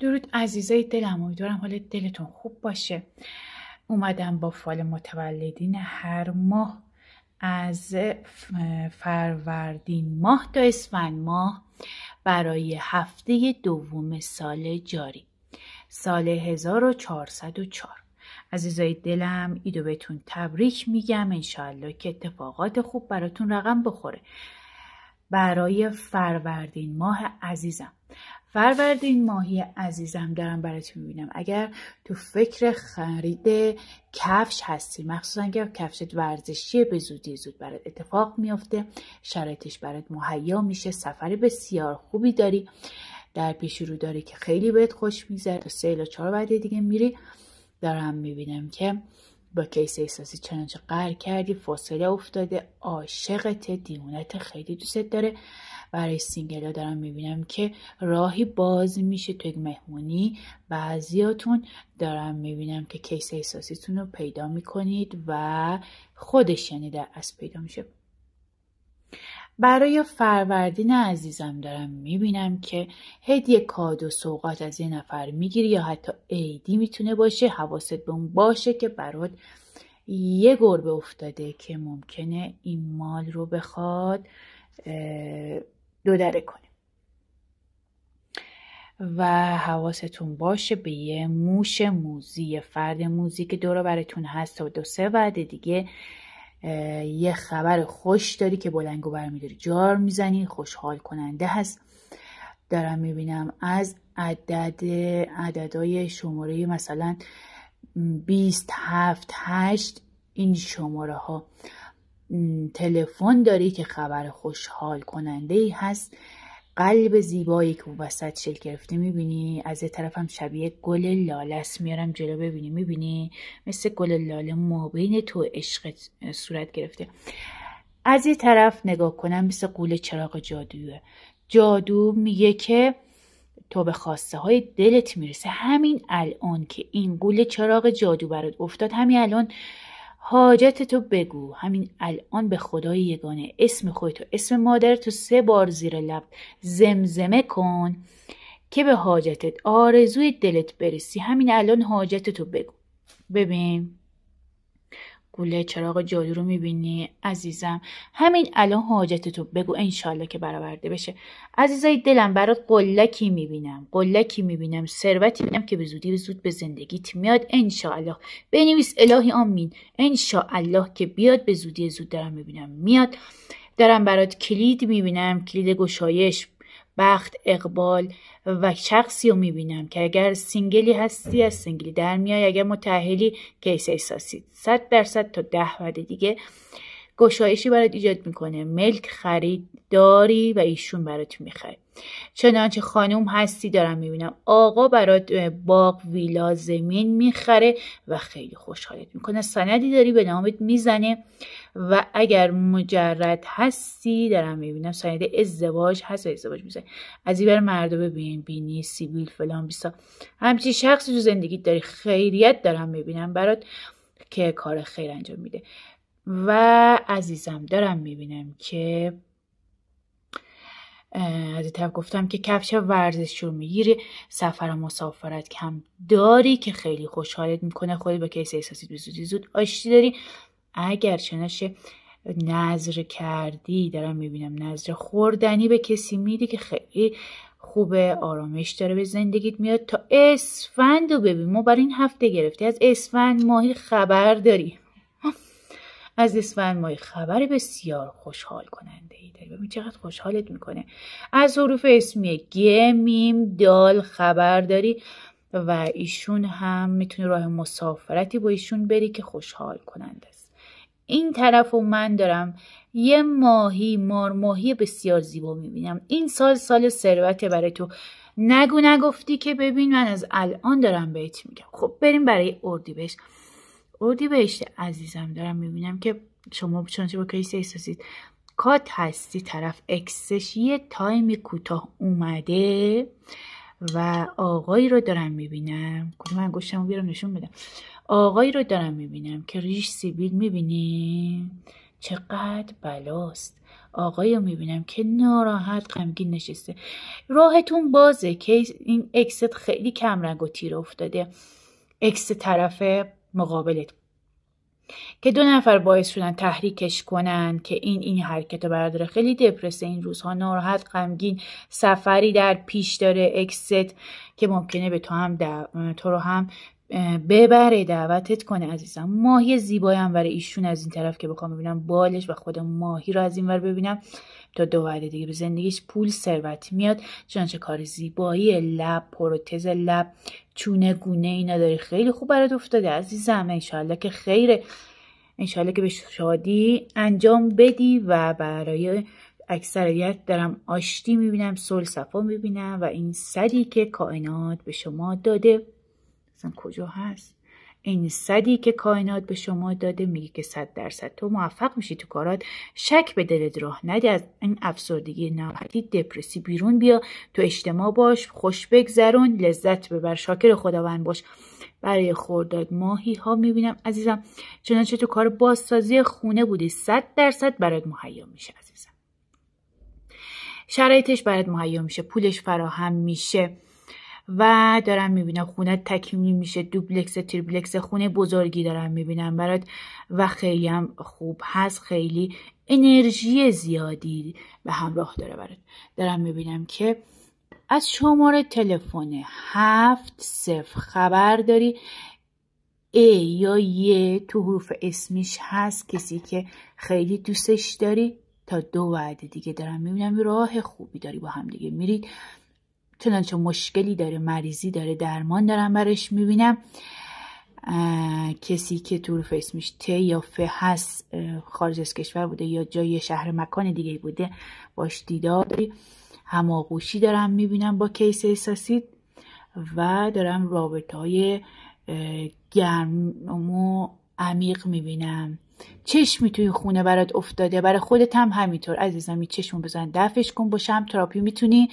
درود عزیزای دلم، امیدوارم حالت دلتون خوب باشه. اومدم با فال متولدین هر ماه از فروردین ماه تا اسفند ماه برای هفته دوم سال جاری، سال 1404. عزیزای دلم، ایدو بهتون تبریک میگم. انشالله که اتفاقات خوب براتون رقم بخوره. برای فروردین ماه عزیزم، فروردین ماهی عزیزم دارم براتون میبینم. اگر تو فکر خرید کفش هستی، مخصوصا اگر کفشت ورزشیه، به زودی زود برات اتفاق میفته، شرایطش برات مهیا میشه، سفر بسیار خوبی داری در پیش رو داری که خیلی بهت خوش میگذره. تا 3 یا 4 بعد دیگه میری. دارم میبینم که با کیس احساسی چنانچه قهر کردی، فاصله افتاده، عاشقت، دیوونت، خیلی دوست داره. برای سینگلا دارم میبینم که راهی باز میشه تو یک مهمونی. بعضیاتون دارم میبینم که کیس احساسیتون رو پیدا میکنید و خودش یعنی در اصل پیدا میشه. برای فروردین عزیزم دارم میبینم که هدیه، کادو، سوغات از یه نفر میگیری یا حتی عیدی میتونه باشه. حواست به اون باشه که برات یه گربه افتاده که ممکنه این مال رو بخواد دودره کنه و حواستون باشه به یه موش موزی، یه فرد موزی که دور براتون هست. و 2-3 بعد دیگه یه خبر خوش داری که بلنگو برمیداری، جار میزنی، خوشحال کننده هست. دارم میبینم از عددهای شماره مثلا 20، 7، 8 این شماره ها تلفن داری که خبر خوشحال کننده ای هست. قلب زیبایی که وسط شکل گرفته میبینی. از یه طرف هم شبیه گل لاله است، میارم جلو ببینی، میبینی مثل گل لاله مابین تو عشق صورت گرفته. از یه طرف نگاه کنم مثل قوله چراغ جادویه. جادو میگه که تو به خواسته های دلت میرسه. همین الان که این قوله چراغ جادو برات افتاد، همین الان حاجتتو بگو. همین الان به خدای یگانه اسم خودتو، اسم مادرتو 3 بار زیر لب زمزمه کن که به حاجتت، آرزوی دلت برسی. همین الان حاجتتو بگو. ببین گوله چراغ جادو رو میبینی عزیزم؟ همین الان حاجتتو بگو، انشالله که برآورده بشه. عزیزای دلم، برات قلکی میبینم، ثروتی میبینم که به زودی زود به زندگیت میاد. انشالله بنویس الهی آمین. انشالله که بیاد، به زودی زود دارم میبینم میاد. دارم برات کلید میبینم، کلید گشایش، بخت، اقبال و شخصی رو میبینم که اگر سینگلی هستی از سینگلی در میای، اگر متأهلی کیس احساسی 100% تا 10 بعد دیگه گشایشی برات ایجاد میکنه. ملک خرید داری و ایشون برات میخره. چنانچه خانوم هستی دارم میبینم آقا برات باغ، ویلا، زمین میخره و خیلی خوشحالت میکنه. سندی داری به نامت میزنه. و اگر مجرد هستی دارم میبینم سند ازدواج هست و ازدواج میزنه. از این بر مردا ببین، بینی، سیبیل، فلان بیسا، همچین شخصی تو زندگیت داری. خیریت دارم میبینم برات که کار خیر انجام میده. و عزیزم دارم میبینم که از این طرف گفتم که کفش ورزش رو میگیری، سفر و مسافرت کم داری که خیلی خوشحالت میکنه. خودت با کیس احساسی به زودی زود آشتی داری. اگر چنانچه نظر کردی دارم میبینم نظر خوردنی به کسی میدی که خیلی خوبه، آرامش داره به زندگیت میاد. تا اسفند رو ببین، ما برای این هفته گرفتی. از اسفند ماهی خبر داری. از اسفند ماهی خبر بسیار خوشحال کننده ای داری. ببین چقدر خوشحالت میکنه. از حروف اسمی گ، میم، دال خبر داری و ایشون هم میتونه راه مسافرتی با ایشون بری که خوشحال کننده است. این طرف و من دارم یه ماهی، مارماهی بسیار زیبا میبینم. این سال ثروت برای تو. نگفتی که ببین من از الان دارم بهت میگم. خب بریم برای اردیبهشت عزیزم. دارم میبینم که شما چونچه با کیس احساسید کات هستی، طرف اکسش یه تایمی کوتاه اومده و آقایی رو دارم میبینم. کدوم انگشتمو بیارم نشون بدم. آقایی رو دارم میبینم که ریش سیبیل، میبینی چقدر بلاست. آقای رو میبینم که ناراحت غمگین نشسته. راهتون بازه که این اکست خیلی کم رنگ و تیر افتاده، اکس طرف مقابلت، که 2 نفر باعث شدن تحریکش کنن که این حرکت رو برداره. خیلی دپرسه این روزها، ناراحت غمگین، سفری در پیش داره اکست که ممکنه به تو رو هم ببره، دعوتت کنه عزیزم. ماهی زیبایی هم برای ایشون از این طرف که بخوام ببینم بالش و خود ماهی رو از این ور ببینم. تا 2 وعده دیگه به زندگیش پول ثروت میاد، چنانچه کار زیبایی لب، پروتز لب، چونه گونه اینا داری، خیلی خوب برات افتاده عزیزم. انشالله که خیره، انشالله که به شادی انجام بدی. و برای اکثریت دارم آشتی میبینم، صلح صفا میبینم و این صدی که کائنات به شما داده، اصلا کجا هست؟ این صدی که کائنات به شما داده میگه که 100% تو موفق میشی تو کارات. شک به دلت راه نده، از این افسردگی، ناراحتی، دپرسی بیرون بیا، تو اجتماع باش، خوش بگذرون، لذت ببر، شاکر خداوند باش. برای خرداد ماهی ها میبینم عزیزم، چنانچه تو کار بازسازی خونه بودی، 100% برات مهیا میشه عزیزم، شرایطش برات مهیا میشه، پولش فراهم میشه. و دارم میبینم خونه تکمیل میشه، دوبلکس تریپلکس خونه بزرگی دارم میبینم برات و خیلی هم خوب هست، خیلی انرژی زیادی به همراه داره برات. دارم میبینم که از شماره تلفن 70 خبر داری، ای یا یه تو حروف اسمیش هست، کسی که خیلی دوستش داری. تا 2 وعده دیگه دارم میبینم راه خوبی داری، با هم دیگه میرید، چنانچه مشکلی داره، مریضی داره، درمان دارم برش میبینم. کسی که تو حروف اسمیش ت یا ف هست، خارج از کشور بوده یا جای شهر مکان دیگه بوده، باش دیدار داری، هماغوشی دارم میبینم با کیس احساسی. و دارم رابطه های گرم و عمیق میبینم. چشمی توی خونه برات افتاده، برای خودت هم همینطور عزیزم. این چشمو بزن دفعش کن، با شم تراپی میتونی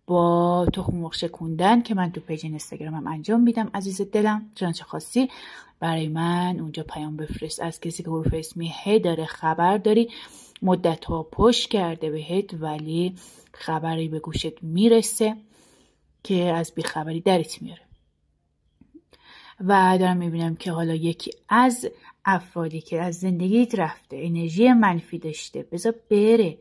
با تخم مرغ شکوندن که من تو پیج اینستاگرامم انجام میدم عزیز دلم. چنانچه خواستی برای من اونجا پیام بفرست. از کسی که حروف اسمی ه داره خبر داری، مدت ها پشت کرده بهت ولی خبری به گوشت میرسه که از بیخبری درت میاره. و دارم میبینم که حالا یکی از افرادی که از زندگیت رفته، انرژی منفی داشته، بذار بره،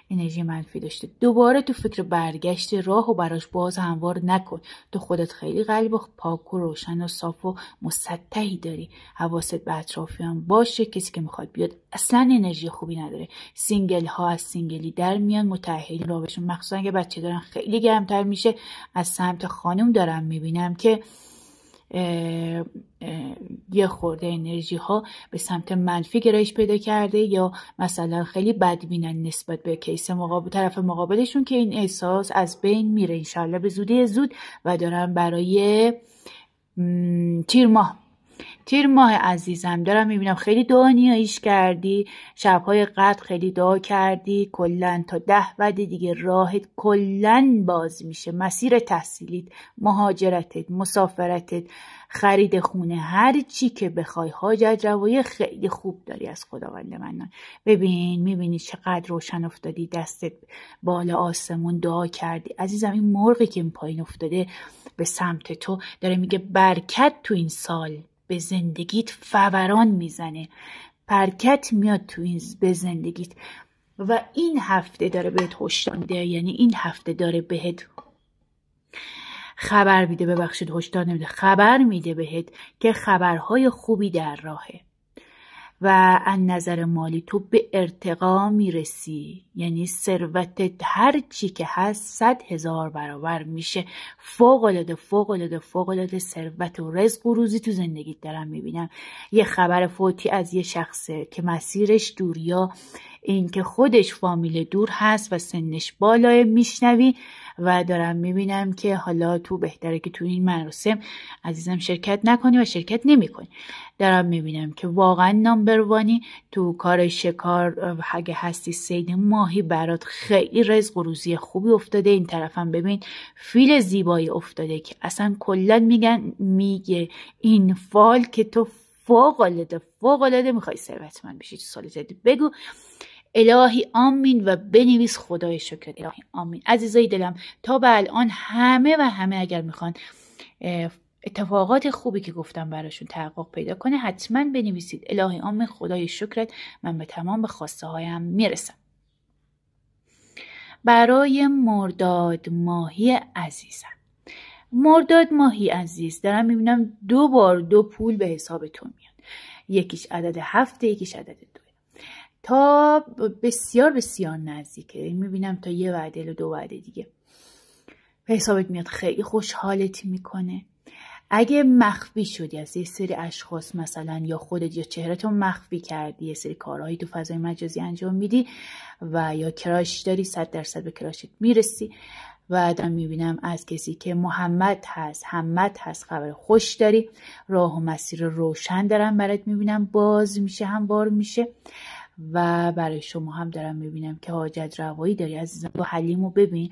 انرژی منفی داشته، دوباره تو فکر برگشت راه و براش باز هموار نکن. تو خودت خیلی قلب و پاک و روشن و صاف و مسطحی داری، حواست به اطرافیان باشه. کسی که میخواد بیاد اصلا انرژی خوبی نداره. سینگل ها از سینگلی در میان، متأهل رابشون، مخصوصا که بچه دارن خیلی گرمتر میشه. از سمت خانم دارم میبینم که یه خورده انرژی ها به سمت منفی گرایش پیدا کرده، یا مثلا خیلی بدبینن نسبت به کیس طرف مقابلشون که این احساس از بین میره انشالله به زودی زود. و دارم برای تیر ماه عزیزم دارم میبینم خیلی دعا نیایش کردی، شبهای قدر خیلی دعا کردی، کلن تا 10 وعده دیگه راهت کلن باز میشه. مسیر تحصیلیت، مهاجرتت، مسافرتت، خرید خونه، هر چی که بخوای، حاجت روایی خیلی خوب داری از خداوند منان. میبینی چقدر روشن افتادی، دستت بالا آسمون دعا کردی عزیزم. این مرغی که این پایین افتاده به سمت تو داره میگه برکت تو این سال به زندگیت فوران میزنه، برکت میاد تو این به زندگیت. و این هفته داره بهت هشدار میده، یعنی این هفته داره بهت خبر میده، ببخشید هشدار نمیده، خبر میده بهت که خبرهای خوبی در راهه. و از نظر مالی تو به ارتقا میرسی، یعنی ثروتت هر چی که هست 100,000 برابر میشه. فوق العاده ثروت و رزق و روزی تو زندگیت دارم میبینم. یه خبر فوتی از یه شخصه که مسیرش دور، یا این که خودش فامیل دور هست و سنش بالای میشنوی. و دارم میبینم که حالا تو بهتره که تو این مراسم عزیزم شرکت نکنی و شرکت نمی کنی. دارم میبینم که واقعا نامبر وانی تو کار شکار، اگه هستی صید ماهی، برات خیلی رزق و روزی خوبی افتاده. این طرفم ببین فیل زیبایی افتاده که اصلا کلن میگه این فال که تو فوق العاده میخوای ثروتمند بشی تو سال جدید. بگو الهی آمین و بنویس خدای شکر. الهی آمین. عزیزای دلم تا به الان همه اگر میخوان اتفاقات خوبی که گفتم براشون تحقق پیدا کنه حتما بنویسید الهی آمین خدای شکرت، من به تمام خواسته هایم میرسم. برای مرداد ماهی عزیزم، مرداد ماهی عزیز دارم میبینم 2 بار 2 پول به حسابتون میاد. یکیش عدد 7، یکیش عدد 2. تا بسیار نزدیکه. میبینم تا 1 وعده و 2 وعده دیگه به حسابت میاد. خیلی خوشحالت میکنه. اگه مخفی شدی از یه سری اشخاص مثلا، یا خودت یا چهرهتو مخفی کردی، یه سری کارهایی تو فضای مجازی انجام میدی و یا کراش داری، 100% به کراشت میرسی. و دارم میبینم از کسی که محمد هست، حمد هست، خبر خوش داری. راه و مسیر روشن دارم برات میبینم باز میشه، هموار میشه. و برای شما هم دارم میبینم که حاجت روایی داری عزیزم. با حلیمو ببین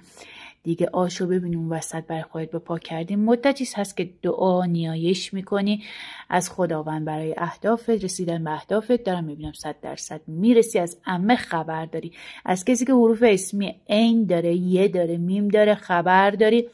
دیگه، آشو ببین اون وسط برای خودت به پا کردی. مدتی هست که دعا نیایش میکنی از خداوند برای اهدافت، رسیدن به اهدافت. دارم میبینم 100% میرسی. از عمه خبر داری، از کسی که حروف اسمی عین داره، یه داره، میم داره خبر داری.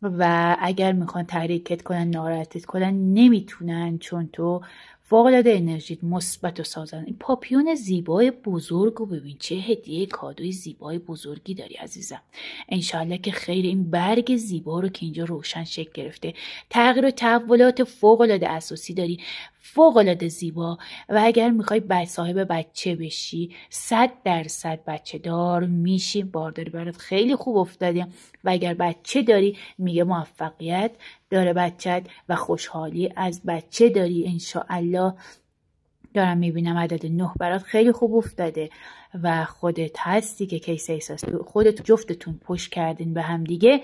و اگر میخوان تحریکت کنن، ناراحتت کنن، نمیتونن، چون تو فوق‌العاده انرژیت مثبت و سازنده. این پاپیون زیبای بزرگو ببین، چه هدیه کادوی زیبای بزرگی داری عزیزم. انشالله که خیر. این برگ زیبا رو که اینجا روشن شکل گرفته، تغییر و تحولات فوق‌العاده اساسی داری، فوق‌العاده زیبا. و اگر میخوای صاحب بچه بشی، 100% بچه دار میشی. بارداری برات خیلی خوب افتاده. و اگر بچه داری میگه موفقیت داره بچت و خوشحالی از بچه داری انشاءالله. دارم میبینم عدد 9 برات خیلی خوب افتاده و خودت هستی که کیس احساس خودت جفتتون پشت کردین به هم دیگه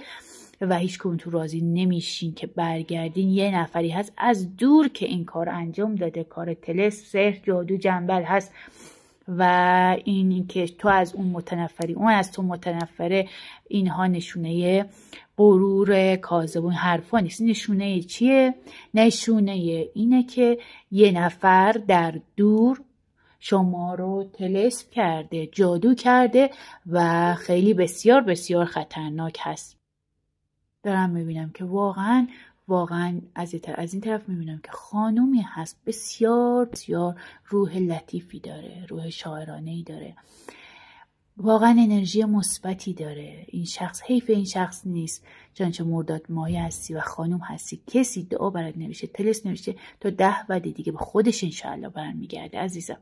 و هیچ کدوم تو راضی نمیشین که برگردین. یه نفری هست از دور که این کار انجام داده، کار طلسم، سحر، جادو، جنبل هست. و این که تو از اون متنفری، اون از تو متنفره، اینها نشونه غرور کاذب، اون حرفا نیست. نشونه چیه؟ نشونه اینه که یه نفر در دور شما رو طلسم کرده، جادو کرده و خیلی بسیار خطرناک هست. دارم میبینم که واقعا از این طرف میبینم که خانومی هست بسیار روح لطیفی داره، روح شاعرانه‌ای داره، واقعا انرژی مثبتی داره. این شخص حیف این شخص نیست، چنانچه مرداد ماهی هستی و خانوم هستی، کسی دعا برات نوشته، طلسم نوشته، تا 10 وعده دیگه به خودش انشاءالله برمیگرده عزیزم.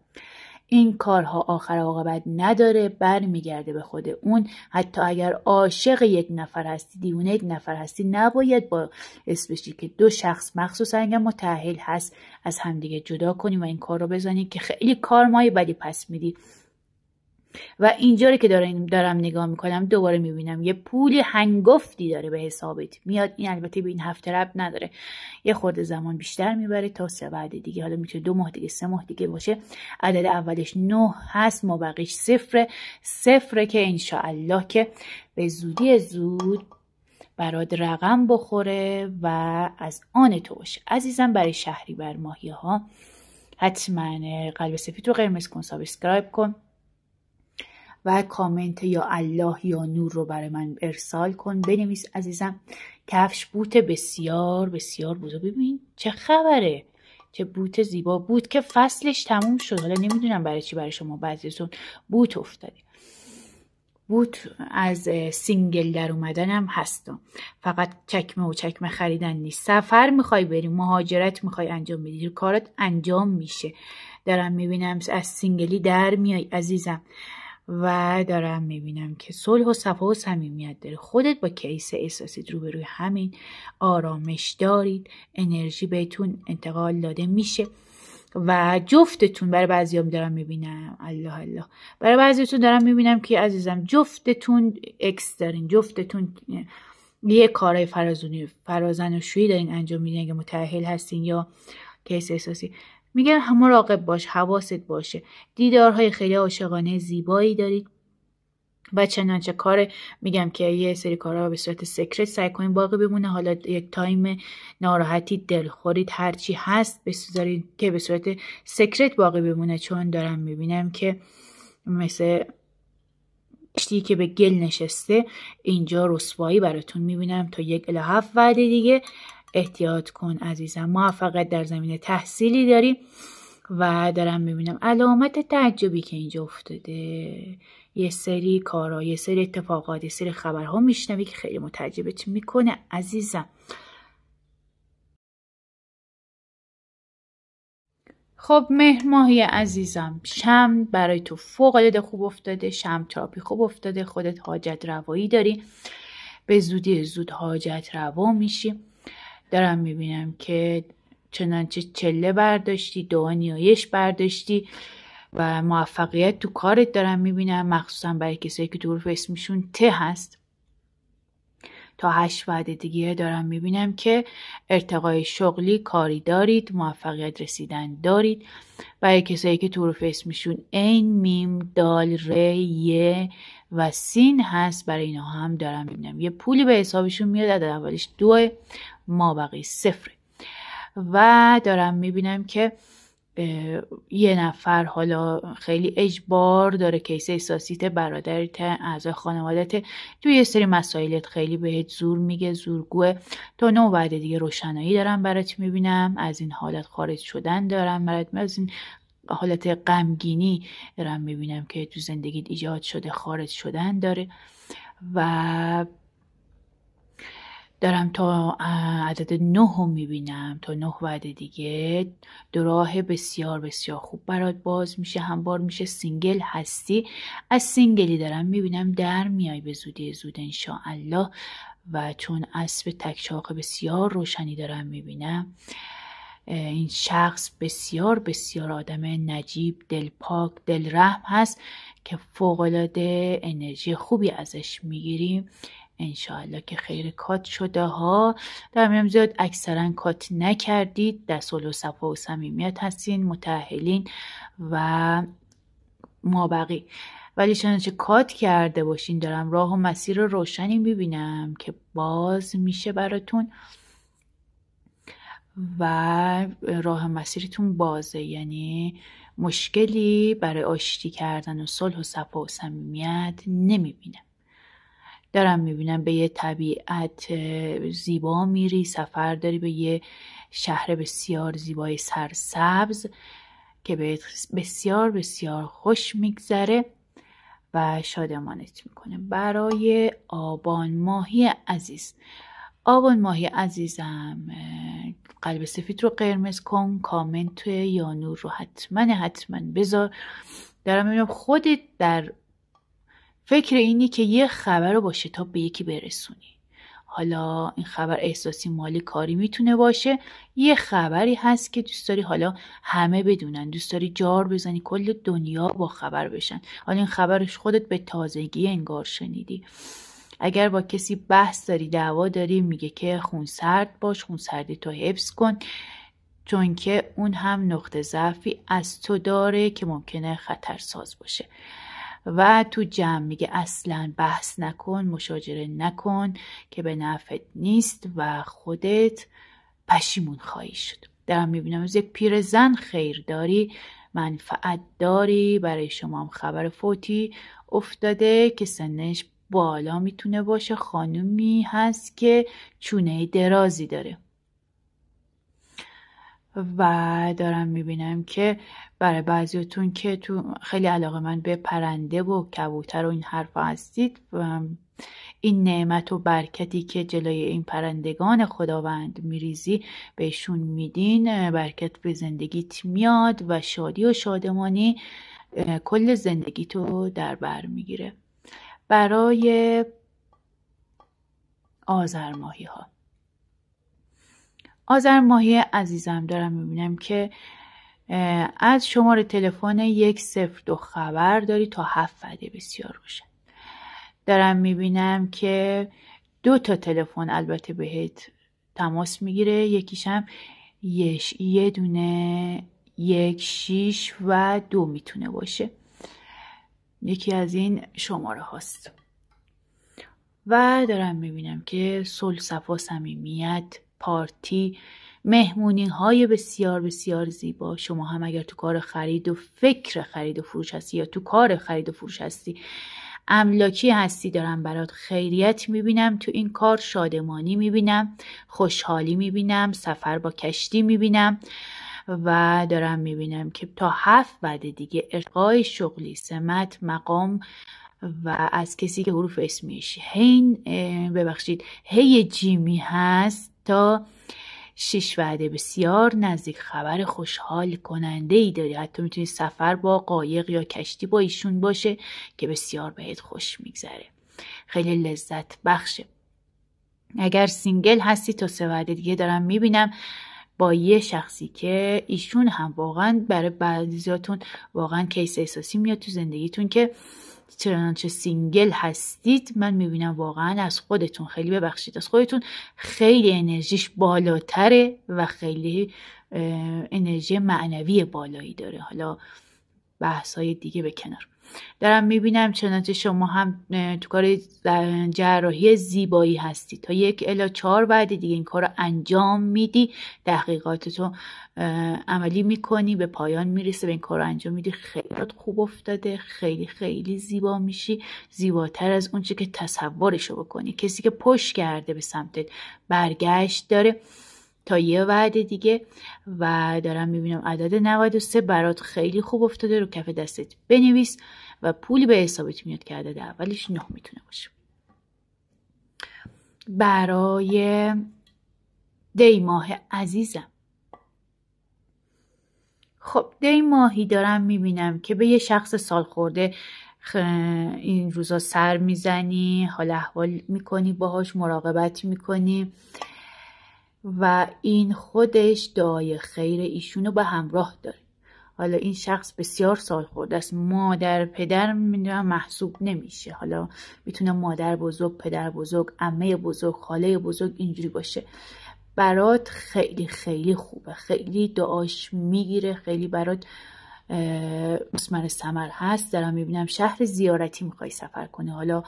این کارها آخر عاقبت نداره، برمیگرده به خود اون. حتی اگر عاشق یک نفر هستی، دیوانه یک نفر هستی، نباید با اسمشی که 2 شخص مخصوصا اگر متأهل هست از همدیگه جدا کنی و این کار رو بزنی که خیلی کارمای بدی پس میدی. و اینجا رو که دارم نگاه میکنم دوباره میبینم یه پولی هنگفتی داره به حسابت میاد. این البته به این هفته ربط نداره، یه خورده زمان بیشتر میبره تا 3 بعد دیگه، حالا میتونه 2 ماه دیگه، 3 ماه دیگه باشه. عدد اولش 9 هست، مابقیش 0 که انشاءالله که به زودی زود برات رقم بخوره و از آن تو باشه عزیزم. برای شهریور ماهی ها حتما قلب سفید رو قرمز کن، سابسکرایب کن و کامنت یا الله یا نور رو برای من ارسال کن، بنویس عزیزم. کفش بوت بسیار بزرگ، ببین چه خبره، چه بوت زیبا. بوت که فصلش تموم شد، حالا نمیدونم برای چی برای شما بعضیتون بوت افتاده. بوت از سینگل در اومدنم هستم، فقط چکمه خریدن نیست. سفر میخوای بری، مهاجرت میخوای انجام بدی، کارت انجام میشه. دارم میبینم از سینگلی در میای عزیزم و دارم میبینم که صلح و صفا و صمیمیت داره. خودت با کیس احساسیت روبروی همین آرامش دارید، انرژی بهتون انتقال داده میشه و جفتتون، برای بعضیام دارم میبینم الله برای بعضیتون دارم میبینم که عزیزم جفتتون اکس دارین، جفتتون یه کارهای فرازنشویی دارین انجام میدین. اگه متأهل هستین یا کیس احساسی، میگن مراقب باش، حواست باشه. دیدارهای خیلی عاشقانه زیبایی دارید و چنانچه کار میگم که یه سری کارها به صورت سکرت سعی کنین باقی بمونه. حالا یک تایم ناراحتی، دلخورید، هرچی هست بذارید که به صورت سکرت باقی بمونه، چون دارم میبینم که مثل کشتی که به گل نشسته، اینجا رسوایی براتون میبینم. تا 1 الی 7 وعده دیگه احتیاط کن عزیزم. موفقیت در زمینه تحصیلی داری و دارم میبینم علامت تعجبی که اینجا افتاده. یه سری کارا، یه سری اتفاقات، یه سری خبرها میشنوی که خیلی متعجبت میکنه عزیزم. خب مهر ماهی عزیزم، شمع برای تو فوق العاده خوب افتاده، شمع تراپی خوب افتاده، خودت حاجت روایی داری، به زودی زود حاجت روا میشی. دارم میبینم که چنانچه چله برداشتی، دعا نیایش برداشتی و موفقیت تو کارت دارم میبینم، مخصوصا برای کسایی که تو حروف اسمشون ت هست. تا 8 وعده دیگه دارم میبینم که ارتقای شغلی کاری دارید، موفقیت رسیدن دارید. برای کسایی که تو حروف اسمشون عین، میم، دال، ر، ی و سین هست، برای اینا هم دارم میبینم یه پولی به حسابشون میاد، عدد اولش 2، مابقی 0. و دارم میبینم که یه نفر حالا خیلی اجبار داره، کیس احساسیت، برادرت، اعضای خانوادت، توی یه سری مسائلت خیلی بهت زور میگه، زورگوه. تا 9 وعده دیگه روشنایی دارم برات میبینم، از این حالت خارج شدن دارم برات، از این حالت غمگینی دارم میبینم که تو زندگیت ایجاد شده، خارج شدن داره. و دارم تا عدد 9 میبینم، تا 9 وعده دیگه دو راه بسیار بسیار خوب برات باز میشه، همبار میشه. سینگل هستی، از سینگلی دارم میبینم در میای به زودی زود انشاءالله. و چون اسب تکچاق بسیار روشنی دارم میبینم، این شخص بسیار بسیار آدم نجیب، دلپاک، دلرحم هست که فوق‌العاده انرژی خوبی ازش میگیریم انشاءالله که خیر. کات شده ها در میام زیاد اکثرا کات نکردید، در صلح و صفا و صمیمیت هستین، متأهلین و مابقی. ولی چنانچه کات کرده باشین دارم راه و مسیر روشنی میبینم که باز میشه براتون و راه مسیرتون بازه، یعنی مشکلی برای آشتی کردن و صلح و صفا و صمیمیت نمیبینم. دارم میبینم به یه طبیعت زیبا میری، سفر داری به یه شهر بسیار زیبای سرسبز که به بسیار بسیار خوش میگذره و شادمانت میکنه. برای آبان ماهی عزیز، آبان ماهی عزیزم، قلب سفید رو قرمز کن، کامنت یا نور رو حتما بذار. دارم میبینم خودت در فکر اینی که یه خبر رو با شتاب به یکی برسونی. حالا این خبر احساسی، مالی، کاری میتونه باشه. یه خبری هست که دوست داری حالا همه بدونن، دوست داری جار بزنی کل دنیا با خبر بشن. حالا این خبرش خودت به تازگی انگار شنیدی. اگر با کسی بحث داری، دعوا داری، میگه که خونسرد باش، خونسردی تو حفظ کن، چون که اون هم نقطه ضعفی از تو داره که ممکنه خطرساز باشه. و تو جمع میگه اصلا بحث نکن، مشاجره نکن که به نفعت نیست و خودت پشیمون خواهی شد. دارم میبینم از یک پیرزن خیر داری، منفعت داری، برای شما هم خبر فوتی افتاده که سنش بالا میتونه باشه، خانومی هست که چونه درازی داره. و دارم میبینم که برای بعضیتون که تو خیلی علاقه من به پرنده و کبوتر و این حرفا هستید، این نعمت و برکتی که جلوی این پرندگان خداوند میریزی بهشون میدین، برکت به زندگیت میاد و شادی و شادمانی کل زندگیتو در بر میگیره. برای آذر ماهی ها، آذر ماهی عزیزم، دارم میبینم که از شماره تلفن 102 خبر داری تا 7 وعده بسیار روشن. دارم میبینم که 2 تلفن البته بهت تماس میگیره، یکیشم یه دونه 1 6 و 2 میتونه باشه، یکی از این شماره هاست. و دارم میبینم که صلح، صفا، صمیمیت پارتی، مهمونی های بسیار بسیار زیبا. شما هم اگر تو کار خرید و فکر خرید و فروش هستی یا تو کار خرید و فروش هستی، املاکی هستی، دارم برات خیریت میبینم تو این کار، شادمانی میبینم، خوشحالی میبینم، سفر با کشتی میبینم و دارم میبینم که تا 7 بعد دیگه ارتقای شغلی، سمت، مقام و از کسی که حروف اسمیش هی جیمی هست تا 6 وعده بسیار نزدیک خبر خوشحال کننده ای داری. حتی میتونی سفر با قایق یا کشتی با ایشون باشه که بسیار بهت خوش میگذره، خیلی لذت بخشه. اگر سینگل هستی تا 3 وعده دیگه دارم میبینم با یه شخصی که ایشون هم واقعا برای بعضیاتون واقعا کیس احساسی میاد تو زندگیتون که چنانچه سینگل هستید، من میبینم واقعا از خودتون خیلی از خودتون خیلی انرژیش بالاتره و خیلی انرژی معنوی بالایی داره. حالا بحثای دیگه به کنار، دارم میبینم چنانچه شما هم تو کار جراحی زیبایی هستی، تا 1 الی 4 بعد دیگه این کار رو انجام میدی، تحقیقاتتو عملی میکنی، به پایان میرسه، به این کار رو انجام میدی، خیلی خوب افتاده، خیلی خیلی زیبا میشی، زیباتر از اون چی که تصورشو بکنی. کسی که پشت کرده به سمتت برگشت داره تا 1 وعده دیگه و دارم میبینم عدد 93 برات خیلی خوب افتاده، رو کف دستت بنویس و پولی به حسابت میاد که عدد اولش 9 میتونه باشه. برای دی ماه عزیزم، خب دی ماهی دارم میبینم که به یه شخص سال خورده این روزا سر میزنی، حال احوال میکنی، باهاش مراقبت میکنی و این خودش دعای خیر ایشونو به همراه داره. حالا این شخص بسیار سال خورده است، مادر پدر میدونم محسوب نمیشه، حالا میتونه مادر بزرگ، پدر بزرگ، عمه بزرگ، خاله بزرگ اینجوری باشه. برات خیلی خیلی خوبه، خیلی دعاش میگیره، خیلی برات مثمر ثمر هست. دارم میبینم شهر زیارتی میخوای سفر کنی، حالا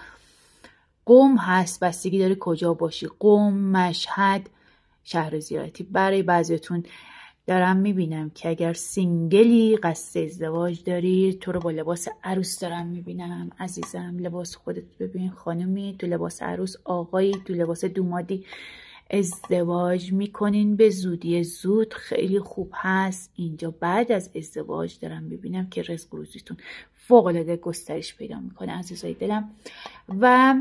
قم هست، بستگی داره کجا باشی، قم، مشهد، شهر زیارتی. برای بعضیتون دارم میبینم که اگر سینگلی قصد ازدواج داری، تو رو با لباس عروس دارم میبینم عزیزم. لباس خودت ببین، خانمی تو لباس عروس، آقایی تو لباس دومادی ازدواج میکنین به زودی زود، خیلی خوب هست اینجا. بعد از ازدواج دارم میبینم که رزق روزیتون فوق العاده گسترش پیدا میکنه عزیزای دلم. و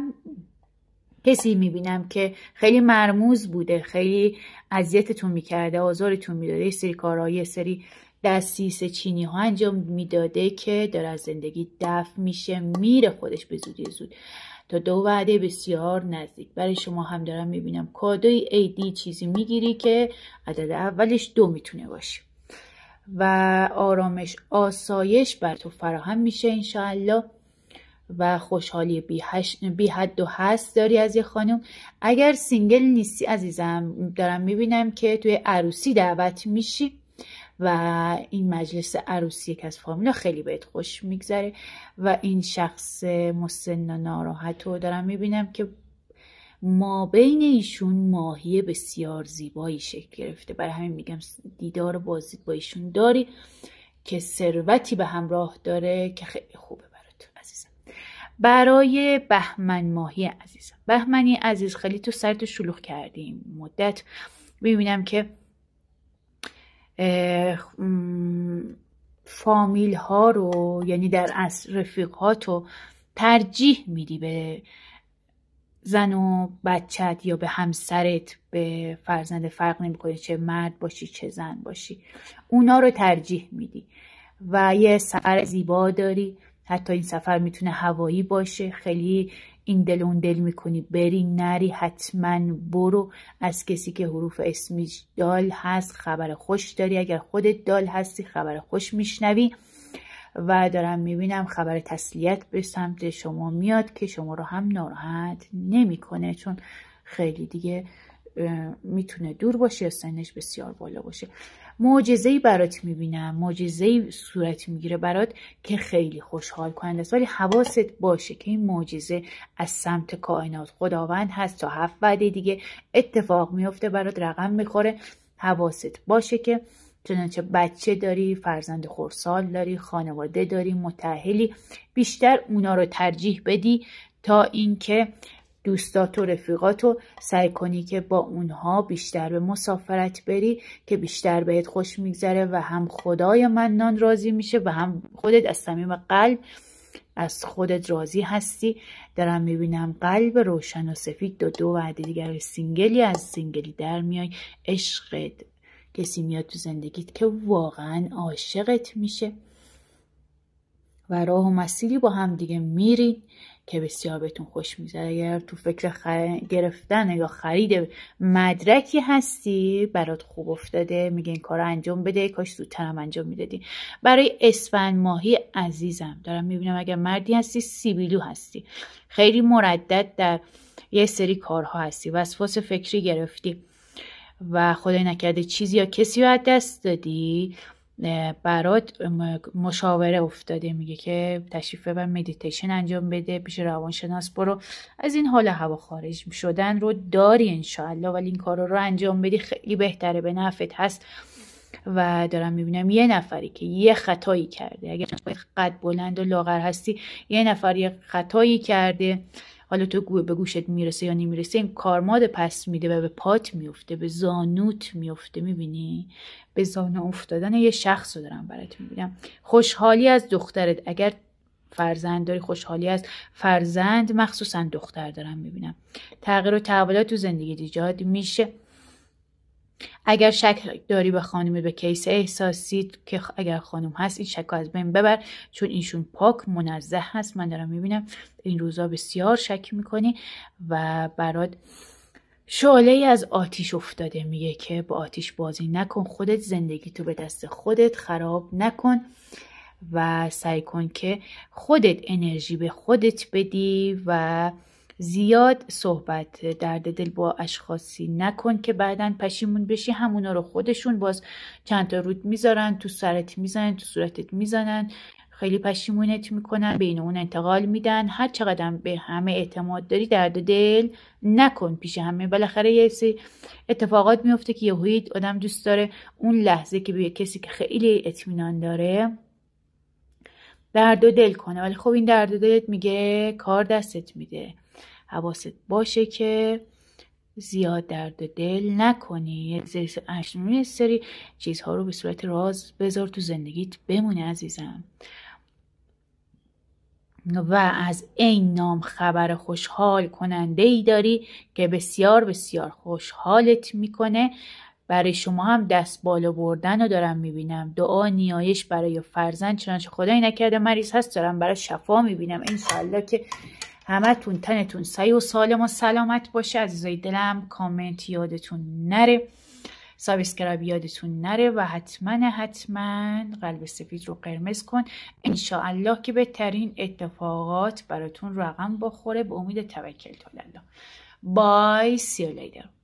کسی میبینم که خیلی مرموز بوده، خیلی اذیتتون میکرده، آزارتون میداده، یه سری کارهای، یه سری دستیس چینی ها انجام میداده که داره از زندگی دفع میشه، میره خودش به زودی زود تا 2 وعده بسیار نزدیک. برای شما هم دارم میبینم کادوی عیدی چیزی میگیری که عدد اولش 2 میتونه باشه و آرامش، آسایش بر تو فراهم میشه انشاءالله و خوشحالی بی حد و حصر داری از یه خانم. اگر سینگل نیستی عزیزم، دارم میبینم که توی عروسی دعوت میشی و این مجلس عروسی که از فامیلا خیلی بهت خوش میگذره و این شخص مسن و ناراحت رو دارم میبینم که ما بین ایشون ماهی بسیار زیبایی شکل گرفته. برای همین میگم دیدار بازدید با ایشون داری که ثروتی به همراه داره که خیلی خوبه برات عزیزم. برای بهمن ماهی عزیزم، بهمنی عزیز، خیلی تو سرتو شلوغ کردیم مدت، میبینم که فامیل ها رو، یعنی در اصل رفیقاتو ترجیح میدی به زن و بچت یا به همسرت، به فرزند، فرق نمیکنه چه مرد باشی چه زن باشی، اونا رو ترجیح میدی و یه سفر زیبا داری. حتی این سفر میتونه هوایی باشه، خیلی این دل اون دل میکنی بری نری، حتما برو. از کسی که حروف اسمیش دال هست خبر خوش داری، اگر خودت دال هستی خبر خوش میشنوی و دارم میبینم خبر تسلیت به سمت شما میاد که شما رو هم ناراحت نمیکنه، چون خیلی دیگه میتونه دور باشه یا سنش بسیار بالا باشه. معجزه‌ای برات میبینم، معجزه‌ای صورت میگیره برات که خیلی خوشحال کننده است، ولی حواست باشه که این معجزه از سمت کائنات خداوند هست. تا 7 وعده دیگه اتفاق میفته، برات رقم میخوره. حواست باشه که چنانچه بچه داری، فرزند خردسال داری، خانواده داری، متأهلی، بیشتر اونا رو ترجیح بدی تا اینکه دوستات و رفیقاتو سعی کنی که با اونها بیشتر به مسافرت بری که بیشتر بهت خوش میگذره و هم خدای منان راضی میشه و هم خودت از صمیم قلب از خودت راضی هستی. دارم میبینم قلب روشن و سفید. دو وعده دیگر سینگلی از سینگلی در میای. عشقت، کسی میاد تو زندگیت که واقعا عاشقت میشه و راه و مسیری با هم دیگه میرین که بسیار بهتون خوش میگذره. اگر تو فکر گرفتن یا خرید مدرکی هستی، برات خوب افتاده، میگه این کار رو انجام بده، کاش زودترم انجام میدادی. برای اسفند ماهی عزیزم دارم میبینم اگر مردی هستی، سیبیلو هستی، خیلی مردد در یه سری کارها هستی، وسواس فکری گرفتی و خدای نکرده چیزی یا کسی رو از دست دادی، برات مشاوره افتاده، میگه که تشریف ببر مدیتیشن انجام بده، پیش روانشناس برو، از این حال هوا خارج شدن رو داری انشاءالله، ولی این کار رو انجام بدی خیلی بهتره، به نفعت هست. و دارم میبینم یه نفری که یه خطایی کرده، اگر قد بلند و لاغر هستی، یه نفر یه خطایی کرده، حالا تو به گوشت میرسه یا نمیرسه، این کارماد پس میده و به پات میفته، به زانوت میفته. میبینی؟ به زانو افتادن یه شخص رو دارم برات میبینم. خوشحالی از دخترت، اگر فرزند داری، خوشحالی از فرزند، مخصوصا دختر دارم میبینم. تغییر و تحولات تو زندگی ایجاد میشه. اگر شک داری به خانم، به کیس احساسی که اگر خانم هست، این شک از بین ببر، چون اینشون پاک منزه هست. من دارم میبینم این روزا بسیار شک میکنی و برات شعله ای از آتیش افتاده، میگه که با آتیش بازی نکن، خودت زندگی تو به دست خودت خراب نکن و سعی کن که خودت انرژی به خودت بدی و زیاد صحبت درد دل با اشخاصی نکن که بعداً پشیمون بشی. همونا رو خودشون باز چند تا رود میذارن، تو سرت میزنن، تو صورتت میزنن، خیلی پشیمونت میکنن، بین اون انتقال میدن. هر چقدر به همه اعتماد داری، درد دل نکن پیش همه. بالاخره یه سری اتفاقات میفته که یهویی آدم دوست داره اون لحظه که به کسی که خیلی اطمینان داره درد و دل کنه، ولی خب این درد و دلت میگه کار دستت میده. حواست باشه که زیاد درد و دل نکنی. یه سری چیزها رو به صورت راز بذار تو زندگیت بمونه عزیزم. و از این نام خبر خوشحال کننده ای داری که بسیار بسیار خوشحالت میکنه. برای شما هم دست بالا بردن رو دارم میبینم. دعا نیایش برای فرزند، چنانچه خدای نکرده مریض هست، دارم برای شفا میبینم. انشالله که همه تون تنتون سعی و سالم و سلامت باشه. عزیزای دلم کامنت یادتون نره، سابسکرایب یادتون نره و حتما قلب سفید رو قرمز کن. انشاءالله که بهترین اتفاقات براتون رقم بخوره. به امید توکل الله. بای، see you later.